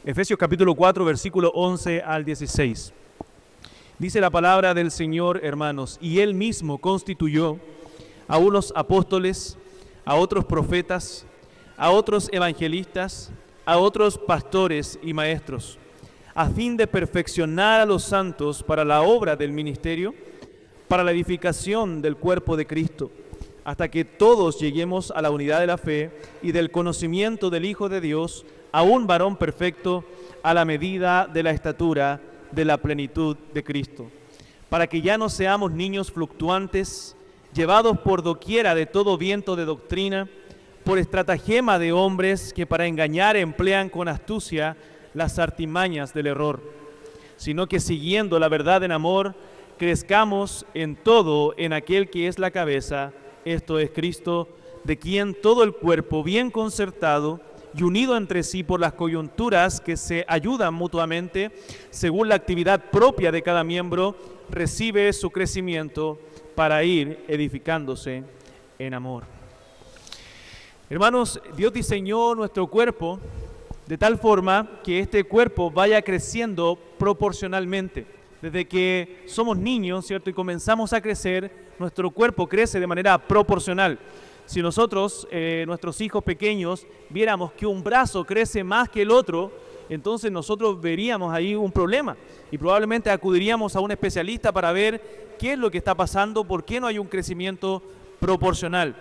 Efesios capítulo 4, versículo 11 al 16. Dice la palabra del Señor, hermanos, y Él mismo constituyó a unos apóstoles, a otros profetas, a otros evangelistas, a otros pastores y maestros, a fin de perfeccionar a los santos para la obra del ministerio, para la edificación del cuerpo de Cristo, hasta que todos lleguemos a la unidad de la fe y del conocimiento del Hijo de Dios, a un varón perfecto, a la medida de la estatura de la plenitud de Cristo, para que ya no seamos niños fluctuantes, llevados por doquiera de todo viento de doctrina, por estratagema de hombres que para engañar emplean con astucia las artimañas del error, sino que siguiendo la verdad en amor, crezcamos en todo en aquel que es la cabeza, esto es Cristo, de quien todo el cuerpo bien concertado y unido entre sí por las coyunturas que se ayudan mutuamente, según la actividad propia de cada miembro, recibe su crecimiento para ir edificándose en amor. Hermanos, Dios diseñó nuestro cuerpo de tal forma que este cuerpo vaya creciendo proporcionalmente. Desde que somos niños, ¿cierto? Y comenzamos a crecer, nuestro cuerpo crece de manera proporcional. Si nosotros, nuestros hijos pequeños, viéramos que un brazo crece más que el otro, entonces nosotros veríamos ahí un problema y probablemente acudiríamos a un especialista para ver qué es lo que está pasando, por qué no hay un crecimiento proporcional.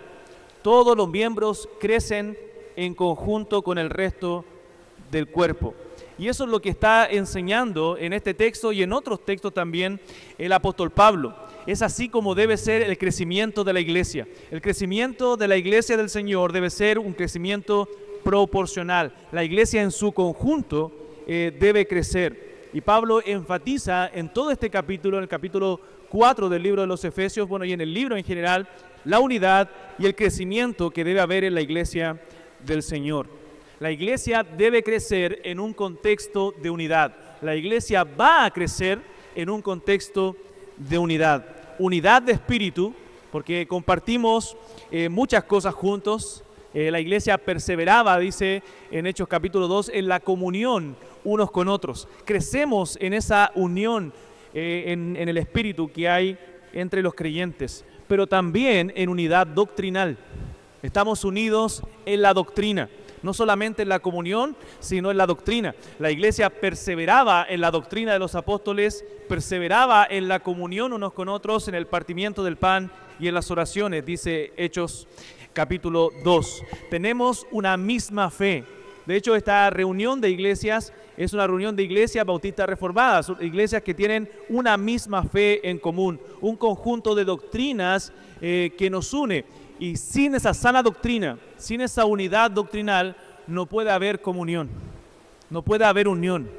Todos los miembros crecen en conjunto con el resto del cuerpo. Y eso es lo que está enseñando en este texto y en otros textos también el apóstol Pablo. Es así como debe ser el crecimiento de la iglesia. El crecimiento de la iglesia del Señor debe ser un crecimiento proporcional. La iglesia en su conjunto debe crecer. Y Pablo enfatiza en todo este capítulo, en el capítulo 4 del libro de los Efesios, bueno, y en el libro en general, la unidad y el crecimiento que debe haber en la iglesia del Señor. La iglesia debe crecer en un contexto de unidad. La iglesia va a crecer en un contexto de unidad. Unidad de espíritu, porque compartimos muchas cosas juntos. La iglesia perseveraba, dice en Hechos capítulo 2, en la comunión unos con otros. Crecemos en esa unión en el espíritu que hay entre los creyentes, pero también en unidad doctrinal. Estamos unidos en la doctrina. No solamente en la comunión, sino en la doctrina. La iglesia perseveraba en la doctrina de los apóstoles, perseveraba en la comunión unos con otros, en el partimiento del pan y en las oraciones, dice Hechos capítulo 2. Tenemos una misma fe. De hecho, esta reunión de iglesias es una reunión de iglesias bautistas reformadas, iglesias que tienen una misma fe en común, un conjunto de doctrinas que nos une. Y sin esa sana doctrina, sin esa unidad doctrinal, no puede haber comunión, no puede haber unión.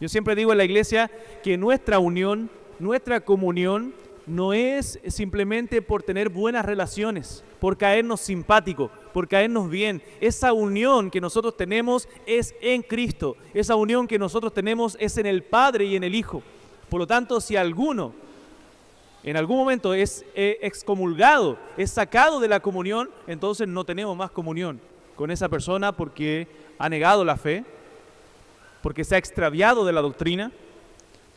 Yo siempre digo en la iglesia que nuestra unión, nuestra comunión, no es simplemente por tener buenas relaciones, por caernos simpáticos, por caernos bien. Esa unión que nosotros tenemos es en Cristo. Esa unión que nosotros tenemos es en el Padre y en el Hijo. Por lo tanto, si alguno en algún momento es excomulgado, es sacado de la comunión, entonces no tenemos más comunión con esa persona porque ha negado la fe, porque se ha extraviado de la doctrina.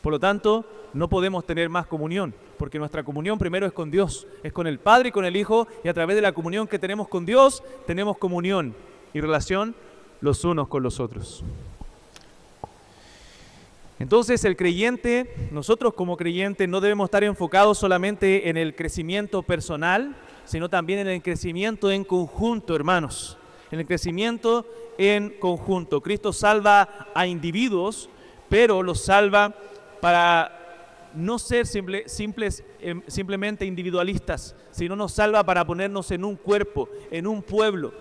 Por lo tanto, no podemos tener más comunión, porque nuestra comunión primero es con Dios, es con el Padre y con el Hijo, y a través de la comunión que tenemos con Dios, tenemos comunión y relación los unos con los otros. Entonces el creyente, nosotros como creyentes no debemos estar enfocados solamente en el crecimiento personal, sino también en el crecimiento en conjunto, hermanos. En el crecimiento en conjunto. Cristo salva a individuos, pero los salva para no ser simplemente individualistas, sino nos salva para ponernos en un cuerpo, en un pueblo.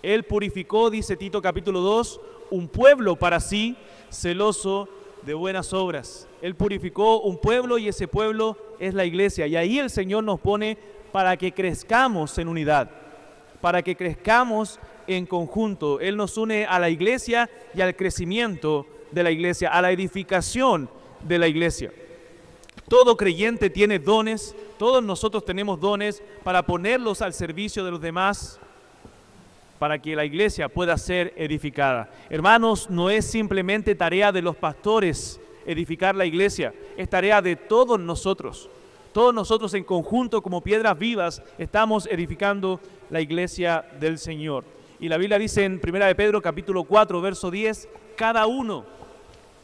Él purificó, dice Tito capítulo 2, un pueblo para sí, celoso de buenas obras. Él purificó un pueblo y ese pueblo es la iglesia. Y ahí el Señor nos pone para que crezcamos en unidad, para que crezcamos en conjunto. Él nos une a la iglesia y al crecimiento de la iglesia, a la edificación de la iglesia. Todo creyente tiene dones, todos nosotros tenemos dones para ponerlos al servicio de los demás. para que la iglesia pueda ser edificada. Hermanos, no es simplemente tarea de los pastores edificar la iglesia, es tarea de todos nosotros. Todos nosotros en conjunto, como piedras vivas, estamos edificando la iglesia del Señor. Y la Biblia dice en 1 de Pedro capítulo 4, verso 10, cada uno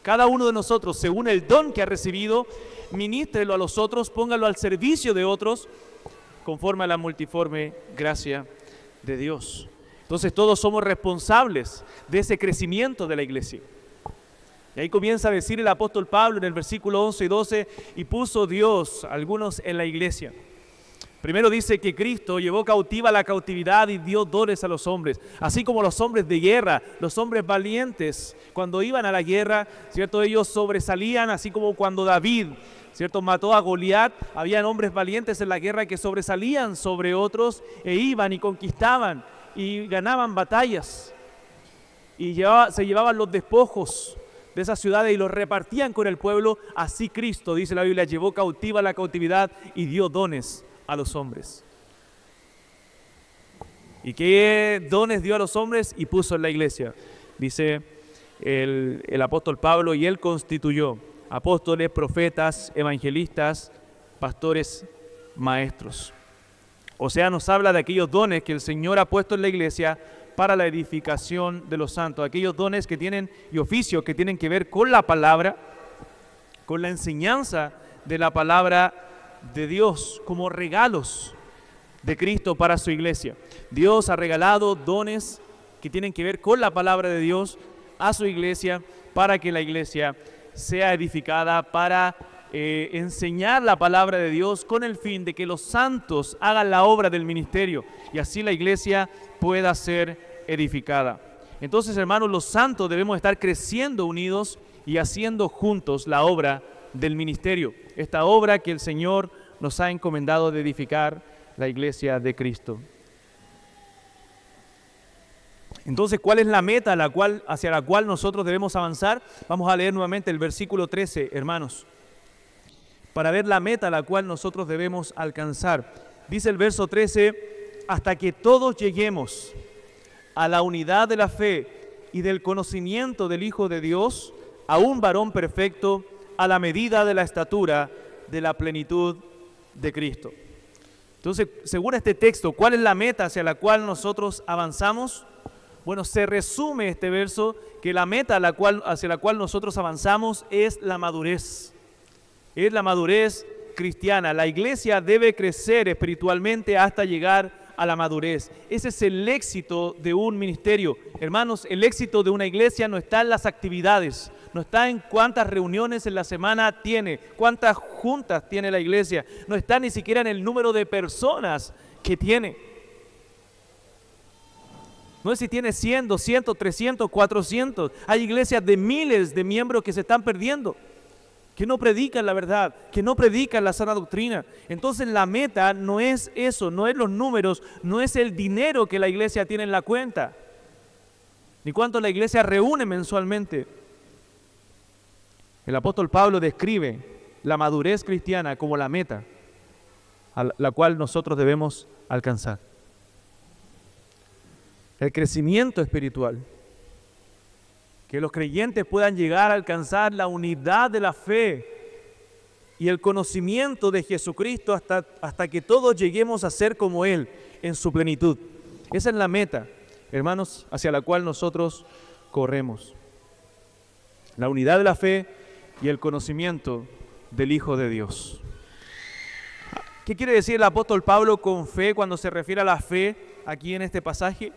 de nosotros, según el don que ha recibido, ministrelo a los otros, póngalo al servicio de otros, conforme a la multiforme gracia de Dios. Entonces todos somos responsables de ese crecimiento de la iglesia. Y ahí comienza a decir el apóstol Pablo en el versículo 11 y 12, y puso Dios a algunos en la iglesia. Primero dice que Cristo llevó cautiva la cautividad y dio dones a los hombres, así como los hombres de guerra, los hombres valientes, cuando iban a la guerra, ¿cierto? Ellos sobresalían, así como cuando David, ¿cierto?, mató a Goliat. Habían hombres valientes en la guerra que sobresalían sobre otros e iban y conquistaban y ganaban batallas y se llevaban los despojos de esas ciudades y los repartían con el pueblo. Así Cristo, dice la Biblia, llevó cautiva la cautividad y dio dones a los hombres. ¿Y qué dones dio a los hombres? Y puso en la iglesia. Dice el apóstol Pablo, y él constituyó apóstoles, profetas, evangelistas, pastores, maestros. O sea, nos habla de aquellos dones que el Señor ha puesto en la iglesia para la edificación de los santos, aquellos dones que tienen y oficios que tienen que ver con la palabra, con la enseñanza de la palabra de Dios, como regalos de Cristo para su iglesia. Dios ha regalado dones que tienen que ver con la palabra de Dios a su iglesia para que la iglesia sea edificada, para enseñar la palabra de Dios con el fin de que los santos hagan la obra del ministerio y así la iglesia pueda ser edificada. Entonces, hermanos, los santos debemos estar creciendo unidos y haciendo juntos la obra del ministerio, esta obra que el Señor nos ha encomendado de edificar la iglesia de Cristo. Entonces, ¿cuál es la meta hacia la cual nosotros debemos avanzar? Vamos a leer nuevamente el versículo 13, hermanos, para ver la meta a la cual nosotros debemos alcanzar. Dice el verso 13, hasta que todos lleguemos a la unidad de la fe y del conocimiento del Hijo de Dios, a un varón perfecto, a la medida de la estatura de la plenitud de Cristo. Entonces, según este texto, ¿cuál es la meta hacia la cual nosotros avanzamos? Bueno, se resume este verso que la meta hacia la cual nosotros avanzamos es la madurez. Es la madurez cristiana. La iglesia debe crecer espiritualmente hasta llegar a la madurez. Ese es el éxito de un ministerio. Hermanos, el éxito de una iglesia no está en las actividades, no está en cuántas reuniones en la semana tiene, cuántas juntas tiene la iglesia, no está ni siquiera en el número de personas que tiene. No es si tiene 100, 200, 300, 400. Hay iglesias de miles de miembros que se están perdiendo, que no predican la verdad, que no predican la sana doctrina. Entonces la meta no es eso, no es los números, no es el dinero que la iglesia tiene en la cuenta, ni cuánto la iglesia reúne mensualmente. El apóstol Pablo describe la madurez cristiana como la meta a la cual nosotros debemos alcanzar. El crecimiento espiritual, que los creyentes puedan llegar a alcanzar la unidad de la fe y el conocimiento de Jesucristo hasta que todos lleguemos a ser como Él en su plenitud. Esa es la meta, hermanos, hacia la cual nosotros corremos. La unidad de la fe y el conocimiento del Hijo de Dios. ¿Qué quiere decir el apóstol Pablo con fe cuando se refiere a la fe aquí en este pasaje?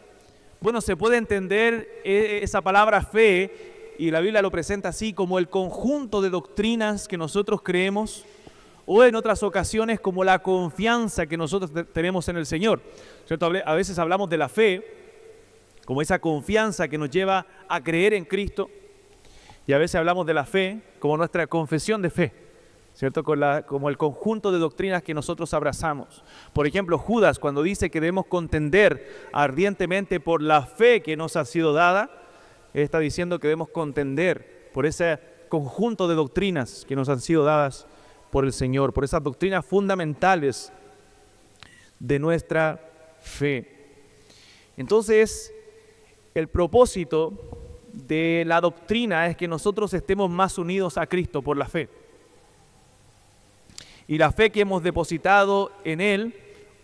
Bueno, se puede entender esa palabra fe, y la Biblia lo presenta así, como el conjunto de doctrinas que nosotros creemos, o en otras ocasiones como la confianza que nosotros tenemos en el Señor, ¿cierto? A veces hablamos de la fe como esa confianza que nos lleva a creer en Cristo, y a veces hablamos de la fe como nuestra confesión de fe, ¿cierto? Como el conjunto de doctrinas que nosotros abrazamos. Por ejemplo, Judas, cuando dice que debemos contender ardientemente por la fe que nos ha sido dada, él está diciendo que debemos contender por ese conjunto de doctrinas que nos han sido dadas por el Señor, por esas doctrinas fundamentales de nuestra fe. Entonces, el propósito de la doctrina es que nosotros estemos más unidos a Cristo por la fe. Y la fe que hemos depositado en Él,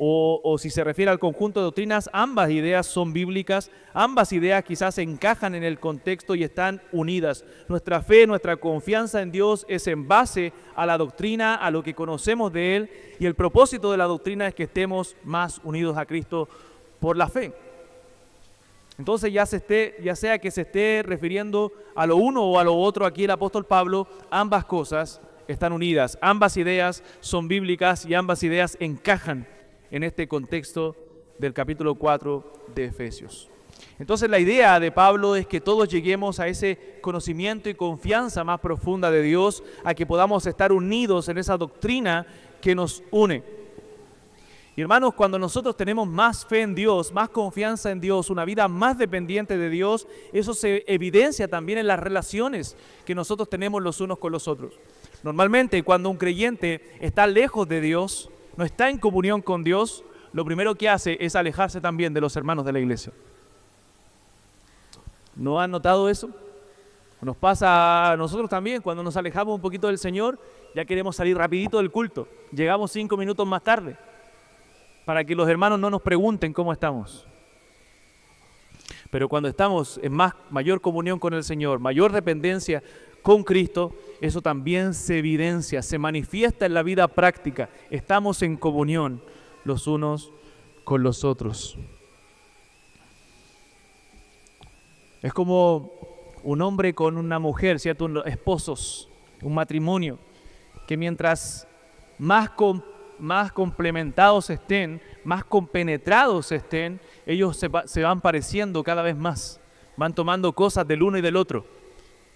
o si se refiere al conjunto de doctrinas, ambas ideas son bíblicas, ambas ideas quizás encajan en el contexto y están unidas. Nuestra fe, nuestra confianza en Dios es en base a la doctrina, a lo que conocemos de Él, y el propósito de la doctrina es que estemos más unidos a Cristo por la fe. Entonces ya sea que se esté refiriendo a lo uno o a lo otro, aquí el apóstol Pablo, ambas cosas están unidas, ambas ideas son bíblicas y ambas ideas encajan en este contexto del capítulo 4 de Efesios. Entonces la idea de Pablo es que todos lleguemos a ese conocimiento y confianza más profunda de Dios, a que podamos estar unidos en esa doctrina que nos une. Y hermanos, cuando nosotros tenemos más fe en Dios, más confianza en Dios, una vida más dependiente de Dios, eso se evidencia también en las relaciones que nosotros tenemos los unos con los otros. Normalmente, cuando un creyente está lejos de Dios, no está en comunión con Dios, lo primero que hace es alejarse también de los hermanos de la iglesia. ¿No han notado eso? Nos pasa a nosotros también, cuando nos alejamos un poquito del Señor, ya queremos salir rapidito del culto. Llegamos 5 minutos más tarde, para que los hermanos no nos pregunten cómo estamos. Pero cuando estamos en mayor comunión con el Señor, mayor dependencia con Cristo, eso también se evidencia, se manifiesta en la vida práctica. Estamos en comunión los unos con los otros. Es como un hombre con una mujer, ¿cierto? Esposos, un matrimonio, que mientras más complementados estén, más compenetrados estén, ellos se van pareciendo cada vez más, van tomando cosas del uno y del otro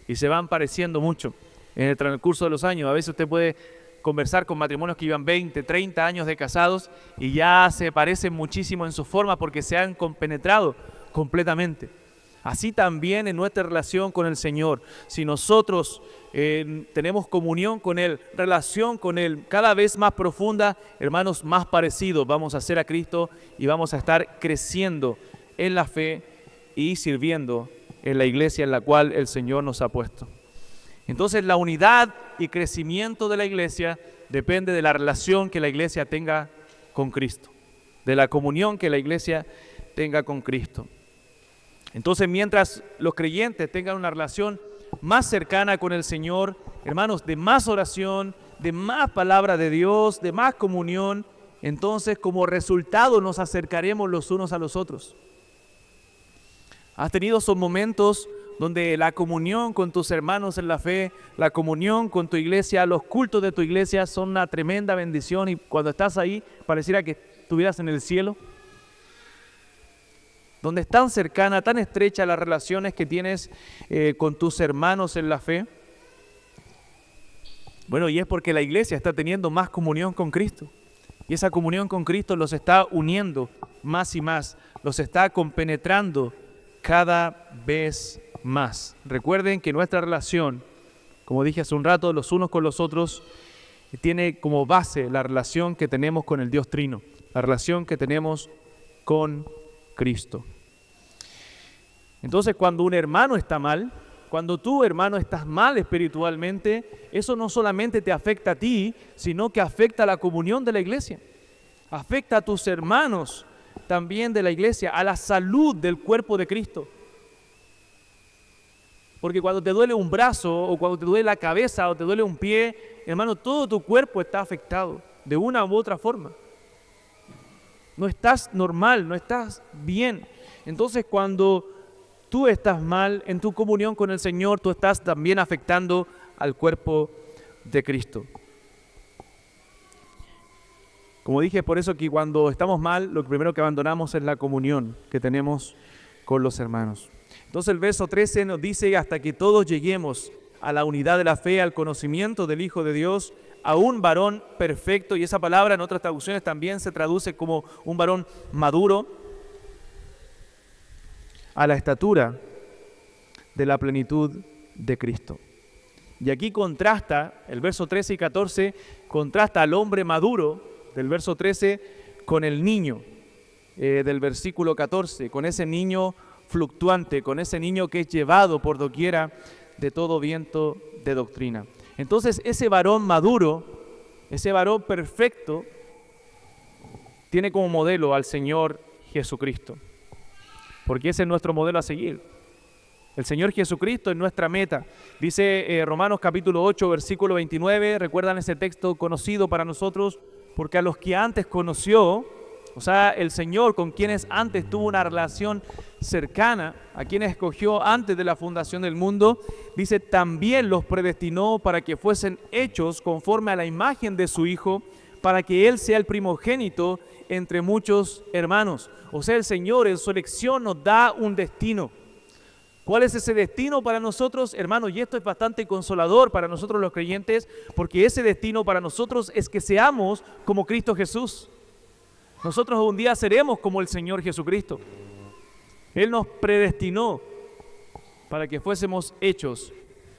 y se van pareciendo mucho en el transcurso de los años. A veces usted puede conversar con matrimonios que llevan 20, 30 años de casados y ya se parecen muchísimo en su forma porque se han compenetrado completamente. Así también en nuestra relación con el Señor, si nosotros tenemos comunión con Él, relación con Él cada vez más profunda, hermanos, más parecidos vamos a ser a Cristo y vamos a estar creciendo en la fe y sirviendo en la iglesia en la cual el Señor nos ha puesto. Entonces la unidad y crecimiento de la iglesia depende de la relación que la iglesia tenga con Cristo, de la comunión que la iglesia tenga con Cristo. Entonces, mientras los creyentes tengan una relación más cercana con el Señor, hermanos, de más oración, de más palabra de Dios, de más comunión, entonces como resultado nos acercaremos los unos a los otros. ¿Has tenido esos momentos donde la comunión con tus hermanos en la fe, la comunión con tu iglesia, los cultos de tu iglesia son una tremenda bendición y cuando estás ahí pareciera que estuvieras en el cielo? Donde es tan cercana, tan estrecha las relaciones que tienes con tus hermanos en la fe. Bueno, y es porque la iglesia está teniendo más comunión con Cristo. Y esa comunión con Cristo los está uniendo más y más, los está compenetrando cada vez más. Recuerden que nuestra relación, como dije hace un rato, los unos con los otros, tiene como base la relación que tenemos con el Dios Trino, la relación que tenemos con Cristo. Entonces, cuando un hermano está mal, cuando tú, hermano, estás mal espiritualmente, eso no solamente te afecta a ti, sino que afecta a la comunión de la iglesia. Afecta a tus hermanos también de la iglesia, a la salud del cuerpo de Cristo. Porque cuando te duele un brazo, o cuando te duele la cabeza, o te duele un pie, hermano, todo tu cuerpo está afectado de una u otra forma. No estás normal, no estás bien. Entonces, cuando tú estás mal en tu comunión con el Señor, tú estás también afectando al cuerpo de Cristo. Como dije, por eso que cuando estamos mal, lo primero que abandonamos es la comunión que tenemos con los hermanos. Entonces el verso 13 nos dice, hasta que todos lleguemos a la unidad de la fe, al conocimiento del Hijo de Dios, a un varón perfecto, y esa palabra en otras traducciones también se traduce como un varón maduro, a la estatura de la plenitud de Cristo. Y aquí contrasta, el verso 13 y 14, contrasta al hombre maduro del verso 13 con el niño. del versículo 14, con ese niño fluctuante, con ese niño que es llevado por doquiera de todo viento de doctrina. Entonces ese varón maduro, ese varón perfecto, tiene como modelo al Señor Jesucristo, porque ese es nuestro modelo a seguir. El Señor Jesucristo es nuestra meta. Dice Romanos capítulo 8, versículo 29, recuerdan ese texto conocido para nosotros, porque a los que antes conoció, o sea, el Señor con quienes antes tuvo una relación cercana, a quienes escogió antes de la fundación del mundo, dice, también los predestinó para que fuesen hechos conforme a la imagen de su Hijo, para que Él sea el primogénito entre muchos hermanos. O sea, el Señor en su elección nos da un destino. ¿Cuál es ese destino para nosotros, hermanos? Y esto es bastante consolador para nosotros los creyentes, porque ese destino para nosotros es que seamos como Cristo Jesús. Nosotros un día seremos como el Señor Jesucristo. Él nos predestinó para que fuésemos hechos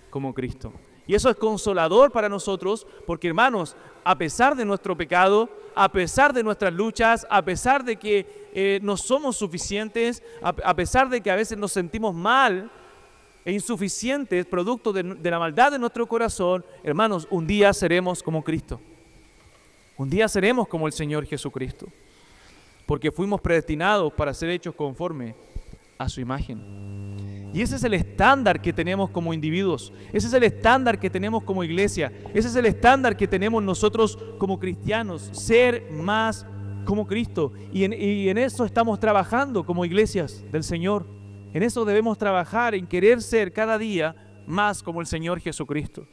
como Cristo. Y eso es consolador para nosotros, porque hermanos, a pesar de nuestro pecado, a pesar de nuestras luchas, a pesar de que no somos suficientes, a pesar de que a veces nos sentimos mal e insuficientes, producto de la maldad de nuestro corazón, hermanos, un día seremos como Cristo. Un día seremos como el Señor Jesucristo, porque fuimos predestinados para ser hechos conforme a su imagen. Y ese es el estándar que tenemos como individuos, ese es el estándar que tenemos como iglesia, ese es el estándar que tenemos nosotros como cristianos, ser más como Cristo. Y en eso estamos trabajando como iglesias del Señor. En eso debemos trabajar, en querer ser cada día más como el Señor Jesucristo.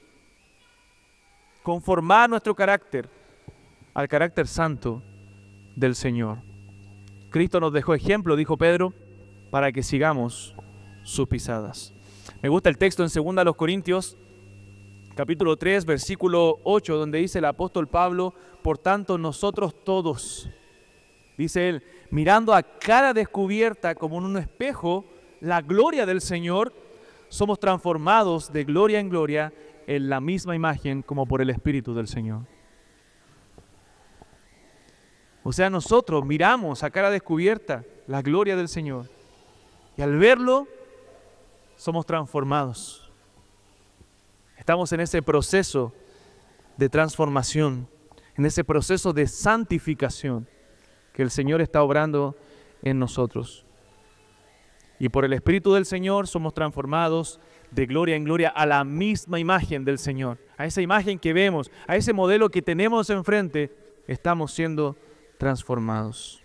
Conformar nuestro carácter al carácter santo del Señor. Cristo nos dejó ejemplo, dijo Pedro, para que sigamos sus pisadas. Me gusta el texto en 2 Corintios, capítulo 3, versículo 8, donde dice el apóstol Pablo, por tanto nosotros todos, dice él, mirando a cara descubierta como en un espejo la gloria del Señor, somos transformados de gloria en gloria en la misma imagen como por el Espíritu del Señor. O sea, nosotros miramos a cara descubierta la gloria del Señor y al verlo somos transformados. Estamos en ese proceso de transformación, en ese proceso de santificación que el Señor está obrando en nosotros. Y por el Espíritu del Señor somos transformados de gloria en gloria a la misma imagen del Señor. A esa imagen que vemos, a ese modelo que tenemos enfrente, estamos siendo transformados.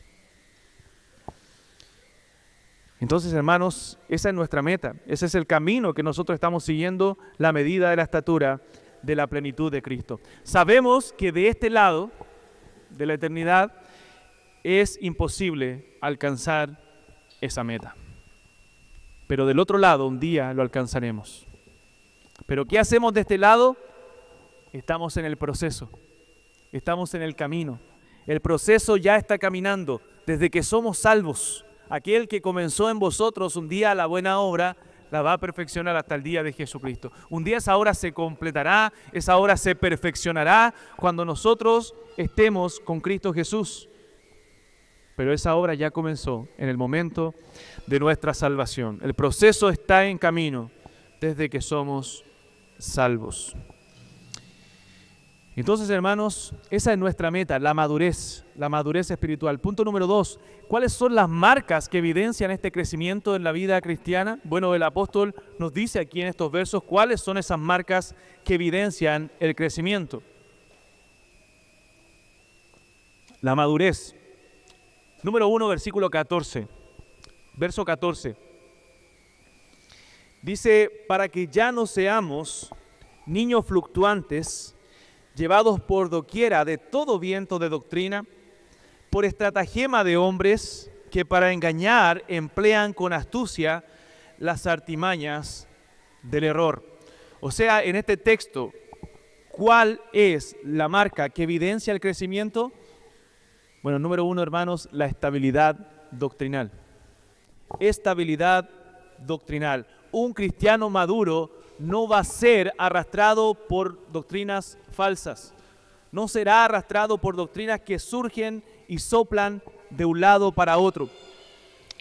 Entonces, hermanos, esa es nuestra meta, ese es el camino que nosotros estamos siguiendo, la medida de la estatura de la plenitud de Cristo. Sabemos que de este lado de la eternidad es imposible alcanzar esa meta, pero del otro lado un día lo alcanzaremos. Pero ¿qué hacemos de este lado? Estamos en el proceso, estamos en el camino. El proceso ya está caminando desde que somos salvos. Aquel que comenzó en vosotros un día la buena obra, la va a perfeccionar hasta el día de Jesucristo. Un día esa obra se completará, esa obra se perfeccionará cuando nosotros estemos con Cristo Jesús. Pero esa obra ya comenzó en el momento de nuestra salvación. El proceso está en camino desde que somos salvos. Entonces, hermanos, esa es nuestra meta, la madurez espiritual. Punto número 2, ¿cuáles son las marcas que evidencian este crecimiento en la vida cristiana? Bueno, el apóstol nos dice aquí en estos versos cuáles son esas marcas que evidencian el crecimiento. La madurez. Número 1, versículo 14. Verso 14. Dice, para que ya no seamos niños fluctuantes, llevados por doquiera de todo viento de doctrina, por estratagema de hombres que para engañar emplean con astucia las artimañas del error. O sea, en este texto, ¿cuál es la marca que evidencia el crecimiento? Bueno, número 1, hermanos, la estabilidad doctrinal. Estabilidad doctrinal. Un cristiano maduro no va a ser arrastrado por doctrinas falsas. No será arrastrado por doctrinas que surgen y soplan de un lado para otro.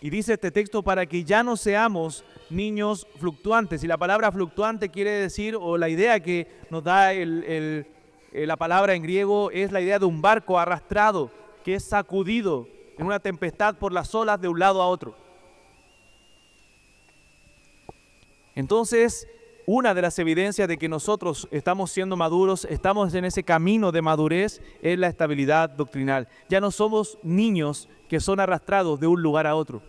Y dice este texto, para que ya no seamos niños fluctuantes. Y la palabra fluctuante quiere decir, o la idea que nos da la palabra en griego, es la idea de un barco arrastrado, que es sacudido en una tempestad por las olas de un lado a otro. Entonces, una de las evidencias de que nosotros estamos siendo maduros, estamos en ese camino de madurez, es la estabilidad doctrinal. Ya no somos niños que son arrastrados de un lugar a otro.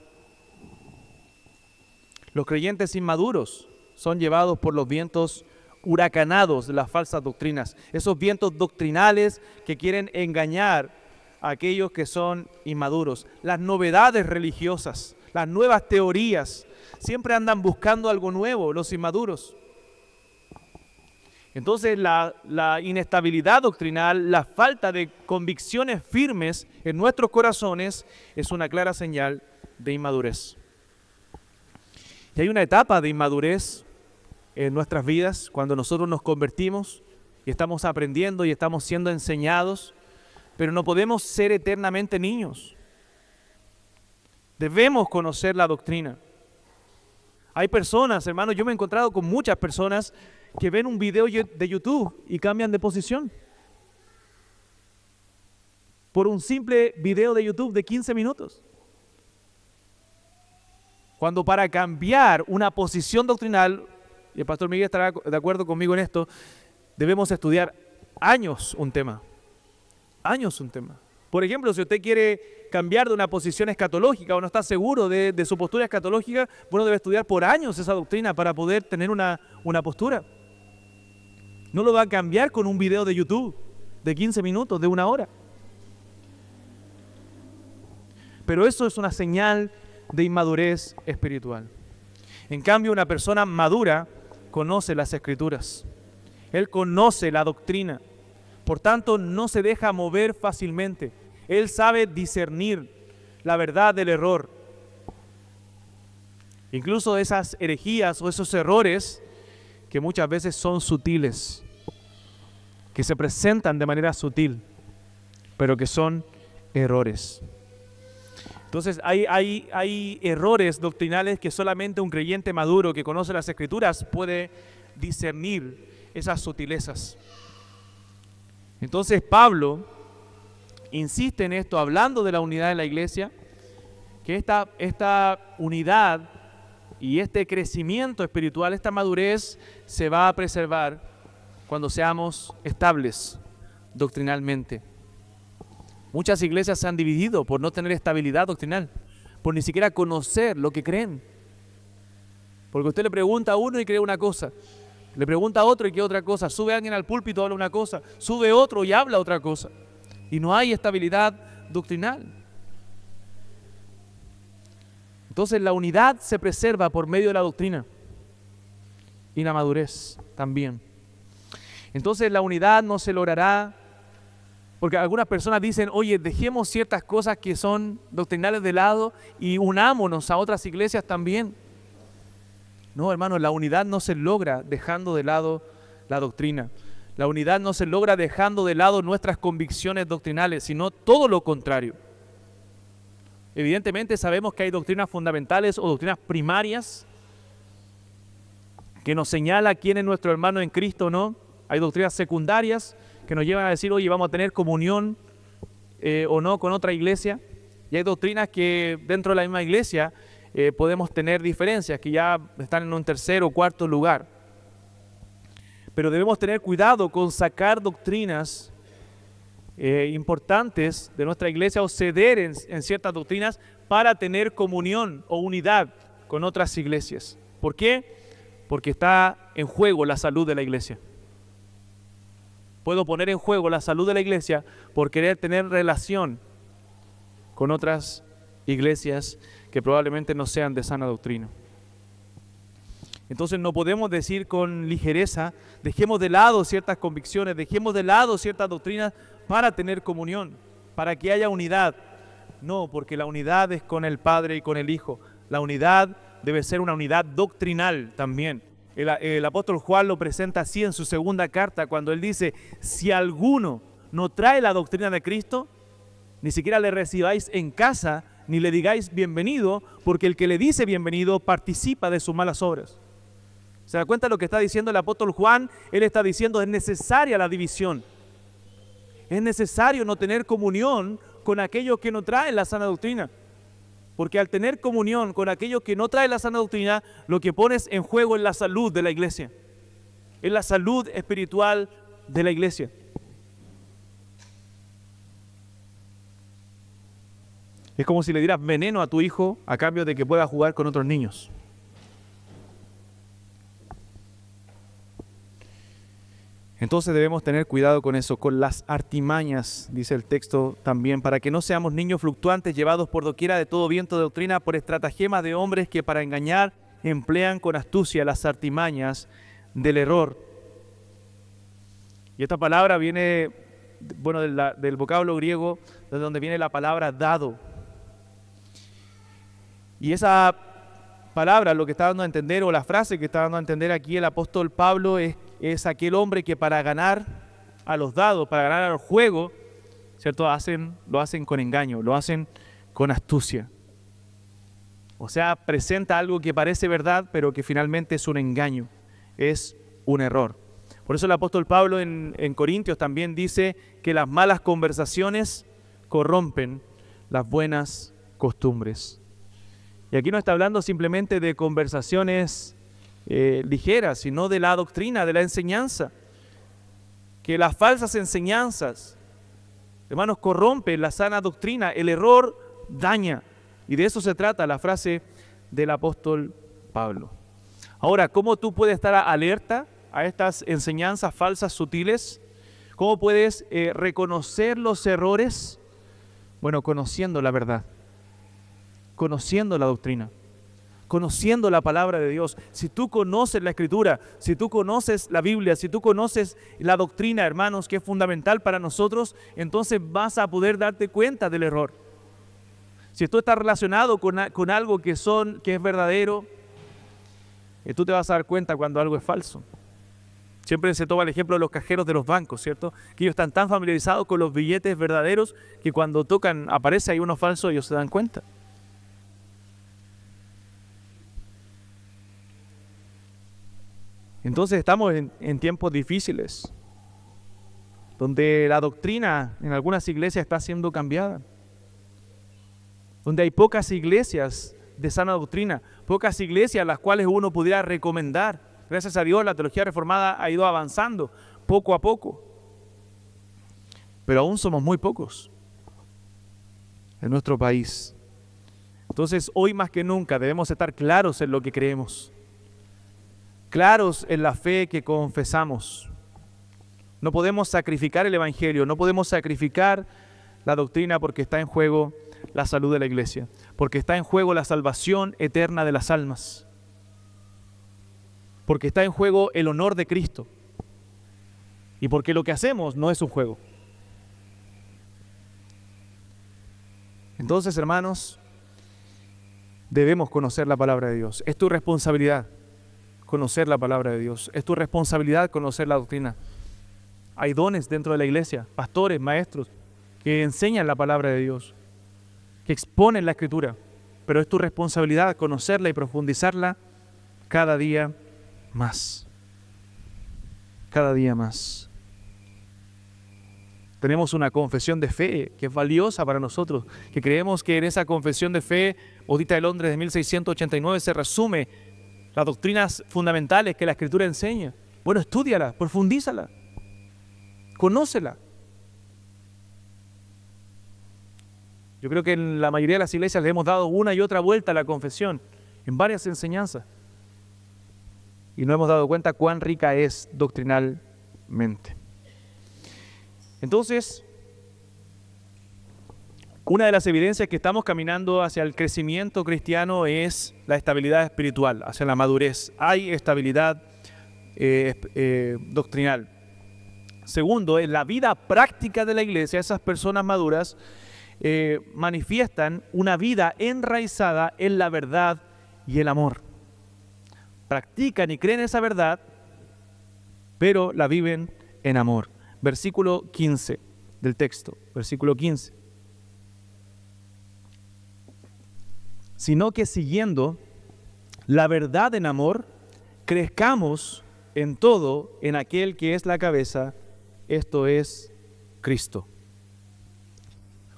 Los creyentes inmaduros son llevados por los vientos huracanados de las falsas doctrinas, esos vientos doctrinales que quieren engañar a aquellos que son inmaduros. Las novedades religiosas, las nuevas teorías, siempre andan buscando algo nuevo, los inmaduros. Entonces la inestabilidad doctrinal, la falta de convicciones firmes en nuestros corazones es una clara señal de inmadurez. Y hay una etapa de inmadurez en nuestras vidas cuando nosotros nos convertimos y estamos aprendiendo y estamos siendo enseñados, pero no podemos ser eternamente niños. Debemos conocer la doctrina. Hay personas, hermanos, yo me he encontrado con muchas personas que ven un video de YouTube y cambian de posición. Por un simple video de YouTube de 15 minutos. Cuando para cambiar una posición doctrinal, y el pastor Miguel estará de acuerdo conmigo en esto, debemos estudiar años un tema. Años un tema. Por ejemplo, si usted quiere cambiar de una posición escatológica o no está seguro de su postura escatológica, bueno, debe estudiar por años esa doctrina para poder tener una postura. No lo va a cambiar con un video de YouTube de 15 minutos, de 1 hora. Pero eso es una señal de inmadurez espiritual. En cambio, una persona madura conoce las Escrituras. Él conoce la doctrina. Por tanto, no se deja mover fácilmente. Él sabe discernir la verdad del error. Incluso esas herejías o esos errores que muchas veces son sutiles, que se presentan de manera sutil, pero que son errores. Entonces hay errores doctrinales que solamente un creyente maduro que conoce las Escrituras puede discernir esas sutilezas. Entonces Pablo insiste en esto, hablando de la unidad de la iglesia, que esta unidad y este crecimiento espiritual, esta madurez, se va a preservar cuando seamos estables doctrinalmente. Muchas iglesias se han dividido por no tener estabilidad doctrinal, por ni siquiera conocer lo que creen. Porque usted le pregunta a uno y cree una cosa, le pregunta a otro y cree otra cosa, sube alguien al púlpito y habla una cosa, sube otro y habla otra cosa. Y no hay estabilidad doctrinal. Entonces la unidad se preserva por medio de la doctrina y la madurez también. Entonces la unidad no se logrará porque algunas personas dicen, oye, dejemos ciertas cosas que son doctrinales de lado y unámonos a otras iglesias también. No, hermanos, la unidad no se logra dejando de lado la doctrina. La unidad no se logra dejando de lado nuestras convicciones doctrinales, sino todo lo contrario. Evidentemente sabemos que hay doctrinas fundamentales o doctrinas primarias que nos señala quién es nuestro hermano en Cristo o no. Hay doctrinas secundarias que nos llevan a decir, oye, vamos a tener comunión o no con otra iglesia. Y hay doctrinas que dentro de la misma iglesia podemos tener diferencias, que ya están en un tercer o cuarto lugar. Pero debemos tener cuidado con sacar doctrinas importantes de nuestra iglesia o ceder en ciertas doctrinas para tener comunión o unidad con otras iglesias. ¿Por qué? Porque está en juego la salud de la iglesia. Puedo poner en juego la salud de la iglesia por querer tener relación con otras iglesias que probablemente no sean de sana doctrina. Entonces no podemos decir con ligereza, dejemos de lado ciertas convicciones, dejemos de lado ciertas doctrinas para tener comunión, para que haya unidad. No, porque la unidad es con el Padre y con el Hijo. La unidad debe ser una unidad doctrinal también. El apóstol Juan lo presenta así en su segunda carta, cuando él dice, si alguno no trae la doctrina de Cristo, ni siquiera le recibáis en casa, ni le digáis bienvenido, porque el que le dice bienvenido participa de sus malas obras. ¿Se da cuenta de lo que está diciendo el apóstol Juan? Él está diciendo, es necesaria la división. Es necesario no tener comunión con aquellos que no traen la sana doctrina. Porque al tener comunión con aquellos que no traen la sana doctrina, lo que pones en juego es la salud de la iglesia. Es la salud espiritual de la iglesia. Es como si le dieras veneno a tu hijo a cambio de que pueda jugar con otros niños. Entonces debemos tener cuidado con eso, con las artimañas, dice el texto también, para que no seamos niños fluctuantes llevados por doquiera de todo viento de doctrina por estratagemas de hombres que para engañar emplean con astucia las artimañas del error. Y esta palabra viene, bueno, del vocablo griego, de donde viene la palabra dado. Y esa palabra, lo que está dando a entender, o la frase que está dando a entender aquí el apóstol Pablo, es aquel hombre que para ganar a los dados, para ganar al juego, ¿cierto? Lo hacen con engaño, lo hacen con astucia. O sea, presenta algo que parece verdad, pero que finalmente es un engaño, es un error. Por eso el apóstol Pablo en Corintios también dice que las malas conversaciones corrompen las buenas costumbres. Y aquí no está hablando simplemente de conversaciones ligeras, sino de la doctrina, de la enseñanza. Que las falsas enseñanzas, hermanos, corrompen la sana doctrina. El error daña. Y de eso se trata la frase del apóstol Pablo. Ahora, ¿cómo tú puedes estar alerta a estas enseñanzas falsas sutiles? ¿Cómo puedes reconocer los errores? Bueno, conociendo la verdad, conociendo la doctrina, conociendo la palabra de Dios. Si tú conoces la Escritura, si tú conoces la Biblia, si tú conoces la doctrina, hermanos, que es fundamental para nosotros, entonces vas a poder darte cuenta del error. Si tú estás relacionado con algo que es verdadero, tú te vas a dar cuenta cuando algo es falso. Siempre se toma el ejemplo de los cajeros de los bancos, ¿cierto? Que ellos están tan familiarizados con los billetes verdaderos que cuando aparece ahí uno falso, ellos se dan cuenta. Entonces estamos en tiempos difíciles, donde la doctrina en algunas iglesias está siendo cambiada, donde hay pocas iglesias de sana doctrina, pocas iglesias a las cuales uno pudiera recomendar. Gracias a Dios la teología reformada ha ido avanzando poco a poco, pero aún somos muy pocos en nuestro país. Entonces hoy más que nunca debemos estar claros en lo que creemos, claros en la fe que confesamos. No podemos sacrificar el evangelio, no podemos sacrificar la doctrina porque está en juego la salud de la iglesia, porque está en juego la salvación eterna de las almas, porque está en juego el honor de Cristo y porque lo que hacemos no es un juego. Entonces, hermanos, debemos conocer la palabra de Dios. Es tu responsabilidad conocer la palabra de Dios. Es tu responsabilidad conocer la doctrina. Hay dones dentro de la iglesia, pastores, maestros, que enseñan la palabra de Dios, que exponen la Escritura, pero es tu responsabilidad conocerla y profundizarla cada día más. Cada día más. Tenemos una confesión de fe que es valiosa para nosotros, que creemos que en esa confesión de fe, Odita de Londres de 1689, se resume las doctrinas fundamentales que la Escritura enseña. Bueno, estúdiala, profundízala, conócela. Yo creo que en la mayoría de las iglesias le hemos dado una y otra vuelta a la confesión, en varias enseñanzas, y no hemos dado cuenta cuán rica es doctrinalmente. Entonces, una de las evidencias que estamos caminando hacia el crecimiento cristiano es la estabilidad espiritual, hacia la madurez. Hay estabilidad doctrinal. Segundo, en la vida práctica de la iglesia, esas personas maduras manifiestan una vida enraizada en la verdad y el amor. Practican y creen esa verdad, pero la viven en amor. Versículo 15 del texto, versículo 15. sino que siguiendo la verdad en amor, crezcamos en todo en aquel que es la cabeza, esto es Cristo.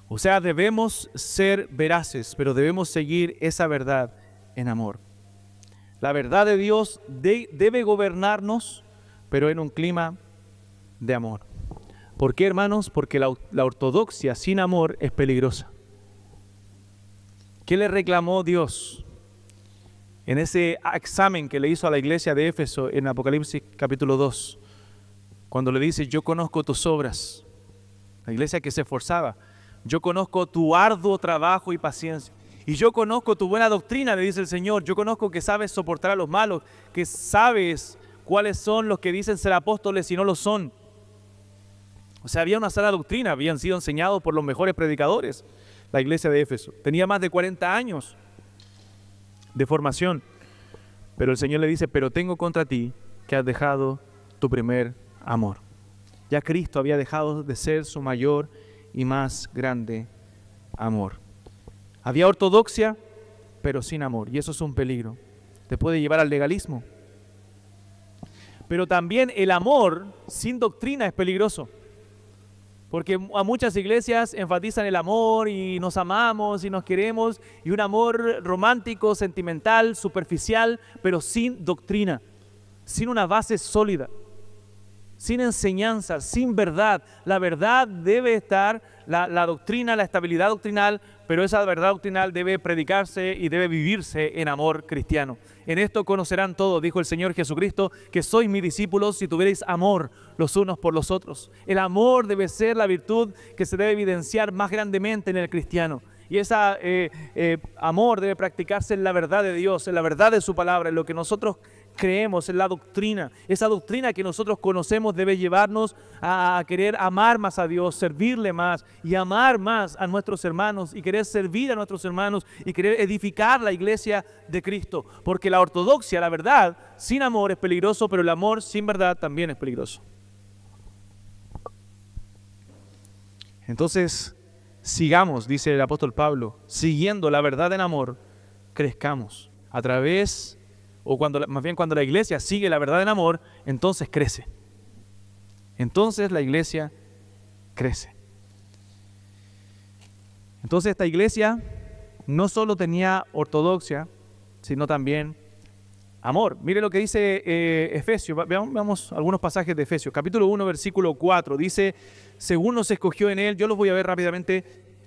O sea, debemos ser veraces, pero debemos seguir esa verdad en amor. La verdad de Dios debe gobernarnos, pero en un clima de amor. ¿Por qué, hermanos? Porque la ortodoxia sin amor es peligrosa. ¿Qué le reclamó Dios en ese examen que le hizo a la iglesia de Éfeso en Apocalipsis capítulo 2? Cuando le dice, yo conozco tus obras, la iglesia que se esforzaba, yo conozco tu arduo trabajo y paciencia, y yo conozco tu buena doctrina, le dice el Señor, yo conozco que sabes soportar a los malos, que sabes cuáles son los que dicen ser apóstoles y no lo son. O sea, había una sana doctrina, habían sido enseñados por los mejores predicadores, la iglesia de Éfeso. Tenía más de 40 años de formación, pero el Señor le dice, pero tengo contra ti que has dejado tu primer amor. Ya Cristo había dejado de ser su mayor y más grande amor. Había ortodoxia, pero sin amor, y eso es un peligro. Te puede llevar al legalismo. Pero también el amor sin doctrina es peligroso, porque a muchas iglesias enfatizan el amor y nos amamos y nos queremos, y un amor romántico, sentimental, superficial, pero sin doctrina, sin una base sólida, sin enseñanza, sin verdad. La verdad debe estar, la doctrina, la estabilidad doctrinal, pero esa verdad doctrinal debe predicarse y debe vivirse en amor cristiano. En esto conocerán todos, dijo el Señor Jesucristo, que sois mis discípulos si tuvierais amor los unos por los otros. El amor debe ser la virtud que se debe evidenciar más grandemente en el cristiano. Y ese amor debe practicarse en la verdad de Dios, en la verdad de su palabra, en lo que nosotros creemos, en la doctrina. Esa doctrina que nosotros conocemos debe llevarnos a querer amar más a Dios, servirle más y amar más a nuestros hermanos y querer servir a nuestros hermanos y querer edificar la iglesia de Cristo. Porque la ortodoxia, la verdad, sin amor es peligroso, pero el amor sin verdad también es peligroso. Entonces, sigamos, dice el apóstol Pablo, siguiendo la verdad en amor, crezcamos a través, o más bien cuando la iglesia sigue la verdad en amor, entonces crece. Entonces la iglesia crece. Entonces esta iglesia no solo tenía ortodoxia, sino también amor. Mire lo que dice Efesios, veamos algunos pasajes de Efesios. Capítulo 1, versículo 4, dice, según nos escogió en él, yo los voy a ver rápidamente,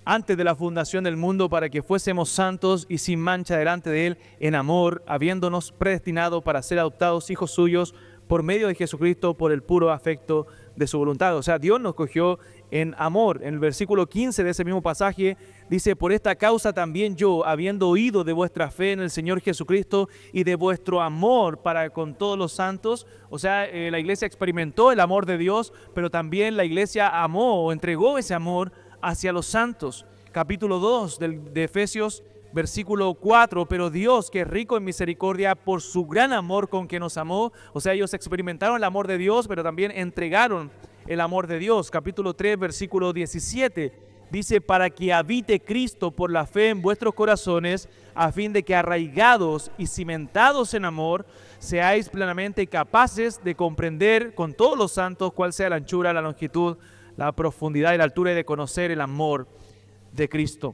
antes de la fundación del mundo, para que fuésemos santos y sin mancha delante de él en amor, habiéndonos predestinado para ser adoptados hijos suyos por medio de Jesucristo, por el puro afecto de su voluntad. O sea, Dios nos escogió en amor. En el versículo 15 de ese mismo pasaje dice, por esta causa también yo, habiendo oído de vuestra fe en el Señor Jesucristo y de vuestro amor para con todos los santos. O sea, la iglesia experimentó el amor de Dios, pero también la iglesia amó o entregó ese amor hacia los santos. Capítulo 2 de Efesios, versículo 4, pero Dios, que es rico en misericordia por su gran amor con que nos amó, o sea, ellos experimentaron el amor de Dios, pero también entregaron el amor de Dios. Capítulo 3, versículo 17, dice, para que habite Cristo por la fe en vuestros corazones, a fin de que arraigados y cimentados en amor, seáis plenamente capaces de comprender con todos los santos cuál sea la anchura, la longitud, la profundidad y la altura, y de conocer el amor de Cristo.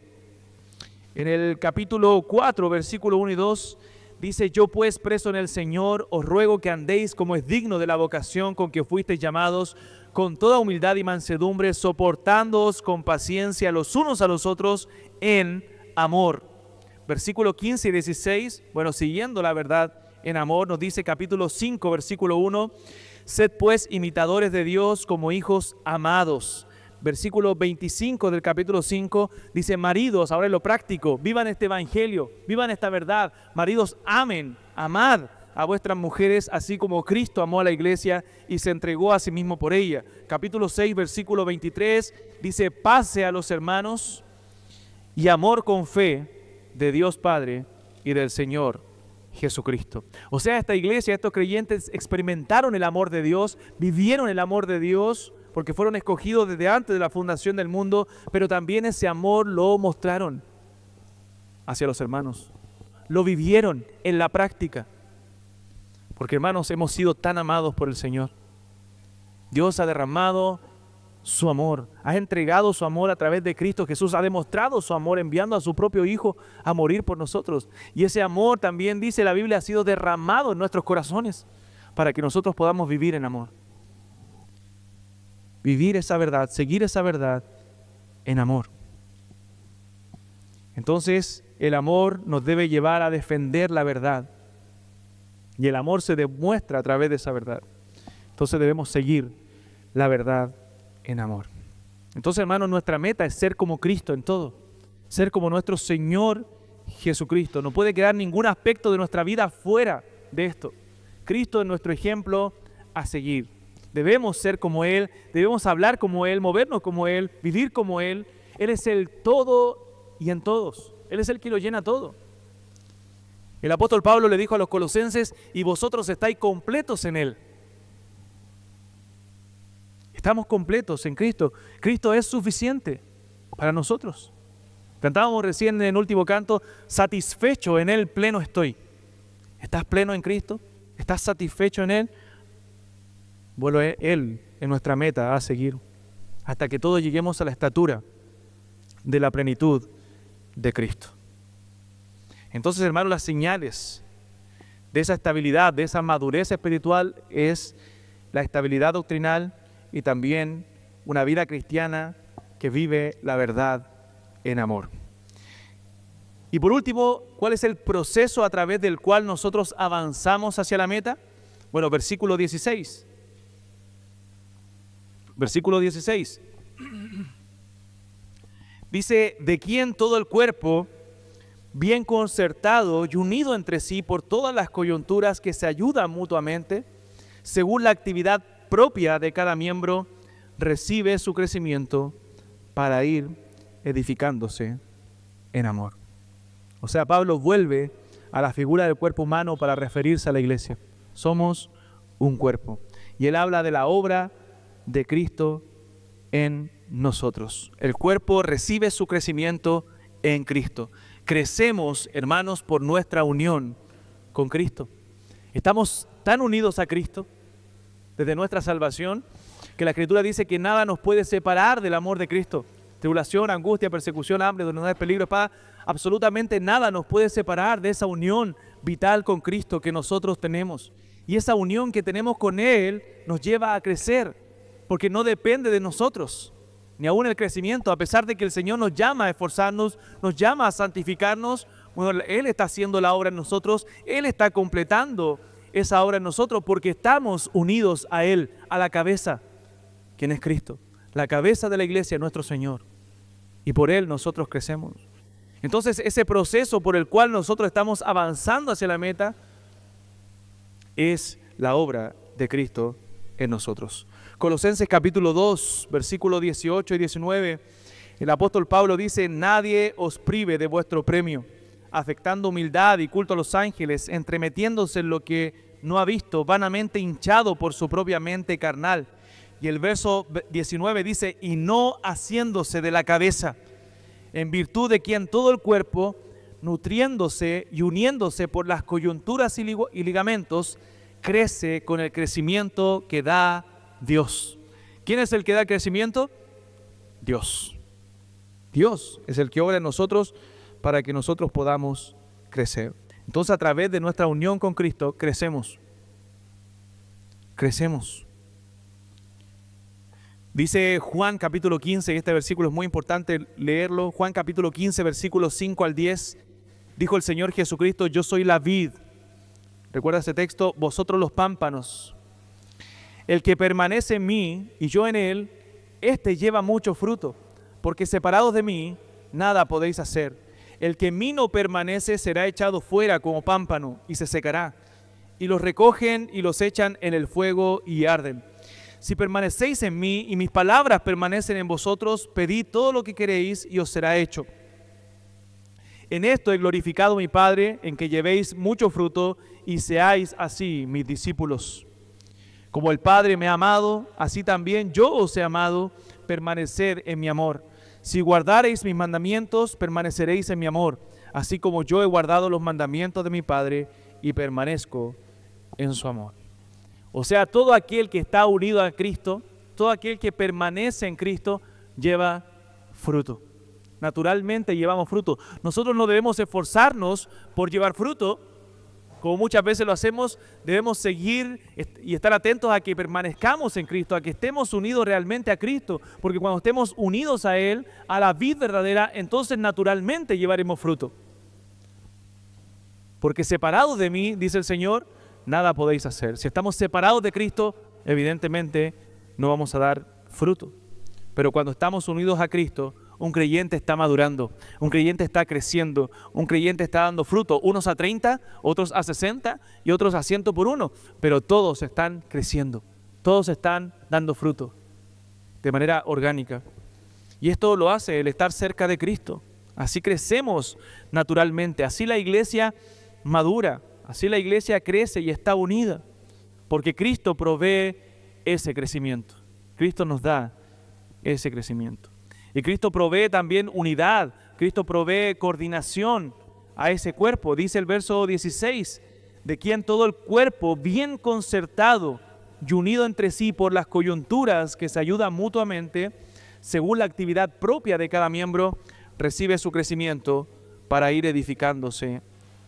En el capítulo 4, versículo 1 y 2, dice, yo pues preso en el Señor, os ruego que andéis como es digno de la vocación con que fuisteis llamados, con toda humildad y mansedumbre, soportándoos con paciencia los unos a los otros en amor. Versículo 15 y 16, bueno, siguiendo la verdad en amor, nos dice capítulo 5, versículo 1, sed pues imitadores de Dios como hijos amados. Versículo 25 del capítulo 5 dice, maridos, ahora en lo práctico, vivan este evangelio, vivan esta verdad. Maridos, amen, amad a vuestras mujeres, así como Cristo amó a la iglesia y se entregó a sí mismo por ella. Capítulo 6, versículo 23 dice, pase a los hermanos y amor con fe de Dios Padre y del Señor Jesucristo. O sea, esta iglesia, estos creyentes experimentaron el amor de Dios, vivieron el amor de Dios, porque fueron escogidos desde antes de la fundación del mundo, pero también ese amor lo mostraron. hacia los hermanos. Lo vivieron en la práctica. Porque, hermanos, hemos sido tan amados por el Señor. Dios ha derramado su amor, ha entregado su amor a través de Cristo Jesús, ha demostrado su amor enviando a su propio Hijo a morir por nosotros. Y ese amor también, dice la Biblia, ha sido derramado en nuestros corazones para que nosotros podamos vivir en amor. Vivir esa verdad, seguir esa verdad en amor. Entonces, el amor nos debe llevar a defender la verdad. Y el amor se demuestra a través de esa verdad. Entonces debemos seguir la verdad en amor. Entonces, hermanos, nuestra meta es ser como Cristo en todo. Ser como nuestro Señor Jesucristo. No puede quedar ningún aspecto de nuestra vida fuera de esto. Cristo es nuestro ejemplo a seguir. Debemos ser como Él, debemos hablar como Él, movernos como Él, vivir como Él. Él es el todo y en todos. Él es el que lo llena todo. El apóstol Pablo le dijo a los colosenses: y vosotros estáis completos en Él. Estamos completos en Cristo. Cristo es suficiente para nosotros. Cantábamos recién en el último canto: satisfecho en Él pleno estoy. ¿Estás pleno en Cristo? ¿Estás satisfecho en Él? Bueno, Él es nuestra meta a seguir hasta que todos lleguemos a la estatura de la plenitud de Cristo. Entonces, hermanos, las señales de esa estabilidad, de esa madurez espiritual es la estabilidad doctrinal y también una vida cristiana que vive la verdad en amor. Y por último, ¿cuál es el proceso a través del cual nosotros avanzamos hacia la meta? Bueno, versículo 16. Versículo 16. Dice: de quien todo el cuerpo, bien concertado y unido entre sí por todas las coyunturas que se ayudan mutuamente, según la actividad propia de cada miembro, recibe su crecimiento para ir edificándose en amor. O sea, Pablo vuelve a la figura del cuerpo humano para referirse a la iglesia. Somos un cuerpo. Y él habla de la obra de Cristo en nosotros. El cuerpo recibe su crecimiento en Cristo. Crecemos, hermanos, por nuestra unión con Cristo. Estamos tan unidos a Cristo desde nuestra salvación que la Escritura dice que nada nos puede separar del amor de Cristo. Tribulación, angustia, persecución, hambre, desnudez, peligro, espada, absolutamente nada nos puede separar de esa unión vital con Cristo que nosotros tenemos. Y esa unión que tenemos con Él nos lleva a crecer, porque no depende de nosotros, ni aún el crecimiento, a pesar de que el Señor nos llama a esforzarnos, nos llama a santificarnos. Bueno, Él está haciendo la obra en nosotros, Él está completando esa obra en nosotros, porque estamos unidos a Él, a la cabeza, quien es Cristo. La cabeza de la iglesia es nuestro Señor, y por Él nosotros crecemos. Entonces, ese proceso por el cual nosotros estamos avanzando hacia la meta es la obra de Cristo en nosotros. Colosenses capítulo 2, versículos 18 y 19, el apóstol Pablo dice: nadie os prive de vuestro premio, afectando humildad y culto a los ángeles, entremetiéndose en lo que no ha visto, vanamente hinchado por su propia mente carnal. Y el verso 19 dice: y no haciéndose de la cabeza, en virtud de quien todo el cuerpo, nutriéndose y uniéndose por las coyunturas y ligamentos, crece con el crecimiento que da Dios. ¿Quién es el que da crecimiento? Dios. Dios es el que obra en nosotros para que nosotros podamos crecer. Entonces, a través de nuestra unión con Cristo, crecemos. Crecemos. Dice Juan capítulo 15, y este versículo es muy importante leerlo. Juan capítulo 15, versículos 5 al 10. Dijo el Señor Jesucristo: yo soy la vid. ¿Recuerda ese texto? Vosotros los pámpanos. El que permanece en mí y yo en él, éste lleva mucho fruto, porque separados de mí, nada podéis hacer. El que en mí no permanece será echado fuera como pámpano y se secará. Y los recogen y los echan en el fuego y arden. Si permanecéis en mí y mis palabras permanecen en vosotros, pedid todo lo que queréis y os será hecho. En esto he glorificado a mi Padre, en que llevéis mucho fruto y seáis así mis discípulos. Como el Padre me ha amado, así también yo os he amado, permaneced en mi amor. Si guardareis mis mandamientos, permaneceréis en mi amor, así como yo he guardado los mandamientos de mi Padre y permanezco en su amor. O sea, todo aquel que está unido a Cristo, todo aquel que permanece en Cristo, lleva fruto. Naturalmente llevamos fruto. Nosotros no debemos esforzarnos por llevar fruto, como muchas veces lo hacemos. Debemos seguir y estar atentos a que permanezcamos en Cristo, a que estemos unidos realmente a Cristo, porque cuando estemos unidos a Él, a la vid verdadera, entonces naturalmente llevaremos fruto. Porque separados de mí, dice el Señor, nada podéis hacer. Si estamos separados de Cristo, evidentemente no vamos a dar fruto. Pero cuando estamos unidos a Cristo, un creyente está madurando, un creyente está creciendo, un creyente está dando fruto, unos a 30, otros a 60 y otros a 100 por uno, pero todos están creciendo, todos están dando fruto de manera orgánica. Y esto lo hace el estar cerca de Cristo. Así crecemos naturalmente, así la iglesia madura, así la iglesia crece y está unida, porque Cristo provee ese crecimiento. Cristo nos da ese crecimiento. Y Cristo provee también unidad, Cristo provee coordinación a ese cuerpo. Dice el verso 16, de quien todo el cuerpo bien concertado y unido entre sí por las coyunturas que se ayudan mutuamente, según la actividad propia de cada miembro, recibe su crecimiento para ir edificándose